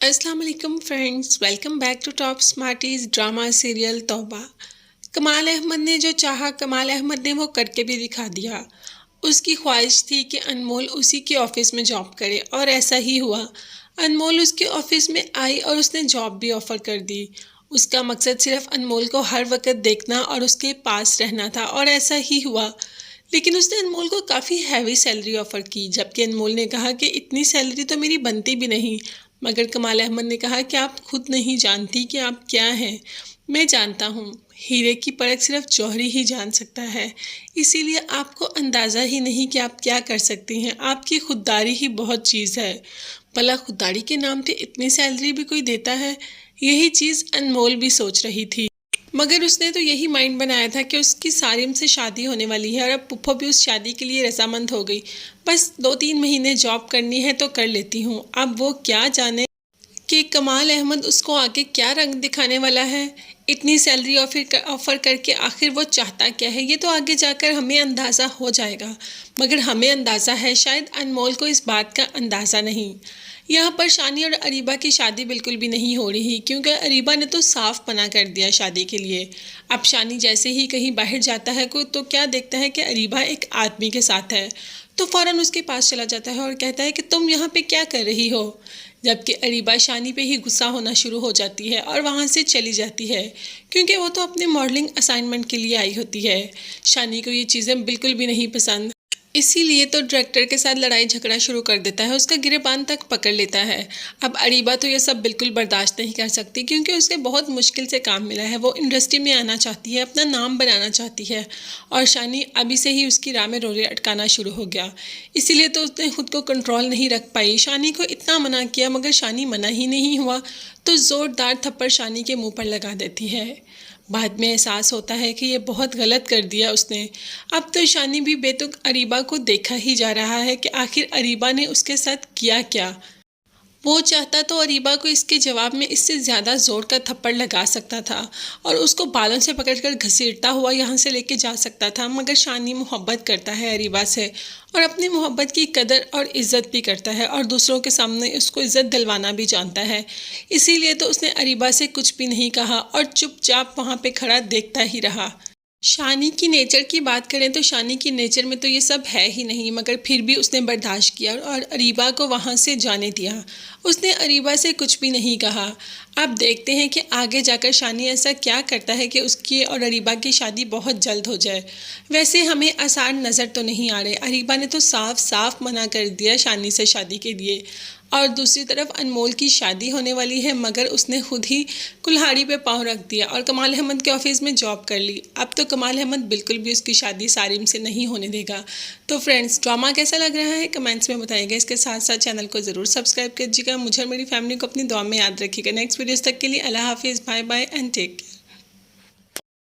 अस्सलाम वालेकुम friends, welcome back to top smarties drama serial तौबा। कमाल अहमद ने जो चाहा कमाल अहमद ने वो करके भी दिखा दिया। उसकी ख्वाहिश थी कि अनमोल उसी के ऑफिस में जॉब करे और ऐसा ही हुआ। अनमोल उसके ऑफिस में आई और उसने जॉब भी ऑफर कर दी। उसका मकसद सिर्फ अनमोल को हर वक्त देखना और उसके पास रहना था और ऐसा ही हुआ। लेकिन उसने अनमोल को काफ़ी हैवी सैलरी ऑफ़र की, जबकि अनमोल ने कहा कि इतनी सैलरी तो मेरी बनती भी नहीं। मगर कमाल अहमद ने कहा कि आप खुद नहीं जानती कि आप क्या हैं। मैं जानता हूँ, हीरे की परख सिर्फ जौहरी ही जान सकता है। इसीलिए आपको अंदाज़ा ही नहीं कि आप क्या कर सकती हैं। आपकी खुददारी ही बहुत चीज़ है। भला खुददारी के नाम पे इतनी सैलरी भी कोई देता है? यही चीज़ अनमोल भी सोच रही थी। मगर उसने तो यही माइंड बनाया था कि उसकी सारिम से शादी होने वाली है और अब पुप्पो भी उस शादी के लिए रजामंद हो गई। बस 2-3 महीने जॉब करनी है तो कर लेती हूँ। अब वो क्या जाने कि कमाल अहमद उसको आगे क्या रंग दिखाने वाला है। इतनी सैलरी ऑफ़र करके आखिर वो चाहता क्या है, ये तो आगे जाकर हमें अंदाज़ा हो जाएगा। मगर हमें अंदाज़ा है, शायद अनमोल को इस बात का अंदाज़ा नहीं। यहाँ पर शानी और अरीबा की शादी बिल्कुल भी नहीं हो रही, क्योंकि अरीबा ने तो साफ मना कर दिया शादी के लिए। अब शानी जैसे ही कहीं बाहर जाता है को तो क्या देखता है कि अरीबा एक आदमी के साथ है, तो फ़ौरन उसके पास चला जाता है और कहता है कि तुम यहाँ पे क्या कर रही हो। जबकि अरीबा शानी पे ही गुस्सा होना शुरू हो जाती है और वहाँ से चली जाती है, क्योंकि वो तो अपने मॉडलिंग असाइनमेंट के लिए आई होती है। शानी को ये चीज़ें बिल्कुल भी नहीं पसंद, इसीलिए तो डायरेक्टर के साथ लड़ाई झगड़ा शुरू कर देता है, उसका गिरेबान तक पकड़ लेता है। अब अरीबा तो ये सब बिल्कुल बर्दाश्त नहीं कर सकती, क्योंकि उसे बहुत मुश्किल से काम मिला है। वो इंडस्ट्री में आना चाहती है, अपना नाम बनाना चाहती है, और शानी अभी से ही उसकी राह में रोड़े अटकाना शुरू हो गया। इसीलिए तो उसने खुद को कंट्रोल नहीं रख पाई। शानी को इतना मना किया मगर शानी मना ही नहीं हुआ, तो ज़ोरदार थप्पड़ शानी के मुँह पर लगा देती है। बाद में एहसास होता है कि ये बहुत गलत कर दिया उसने। अब तो शानी भी बेतुक अरीबा को देखा ही जा रहा है कि आखिर अरीबा ने उसके साथ किया क्या। वो चाहता तो अरीबा को इसके जवाब में इससे ज़्यादा ज़ोर का थप्पड़ लगा सकता था और उसको बालों से पकड़कर घसीटता हुआ यहाँ से लेके जा सकता था। मगर शानी मोहब्बत करता है अरीबा से, और अपनी मोहब्बत की कदर और इज़्ज़त भी करता है, और दूसरों के सामने उसको इज़्ज़त दिलवाना भी जानता है। इसीलिए तो उसने अरीबा से कुछ भी नहीं कहा और चुपचाप वहाँ पे खड़ा देखता ही रहा। शानी की नेचर की बात करें तो शानी की नेचर में तो ये सब है ही नहीं, मगर फिर भी उसने बर्दाश्त किया और अरीबा को वहाँ से जाने दिया। उसने अरीबा से कुछ भी नहीं कहा। अब देखते हैं कि आगे जाकर शानी ऐसा क्या करता है कि उसकी और अरीबा की शादी बहुत जल्द हो जाए। वैसे हमें आसान नज़र तो नहीं आ रहे। अरीबा ने तो साफ साफ मना कर दिया शानी से शादी के लिए, और दूसरी तरफ अनमोल की शादी होने वाली है, मगर उसने खुद ही कुल्हाड़ी पे पाँव रख दिया और कमाल अहमद के ऑफिस में जॉब कर ली। अब तो कमाल अहमद बिल्कुल भी उसकी शादी सारिम से नहीं होने देगा। तो फ्रेंड्स, ड्रामा कैसा लग रहा है कमेंट्स में बताइएगा। इसके साथ साथ चैनल को ज़रूर सब्सक्राइब कीजिएगा। मुझे और मेरी फैमिली को अपनी दुआ में याद रखिएगा। नेक्स्ट वीडियोस तक के लिए अल्लाह हाफिज़, bye bye and take care.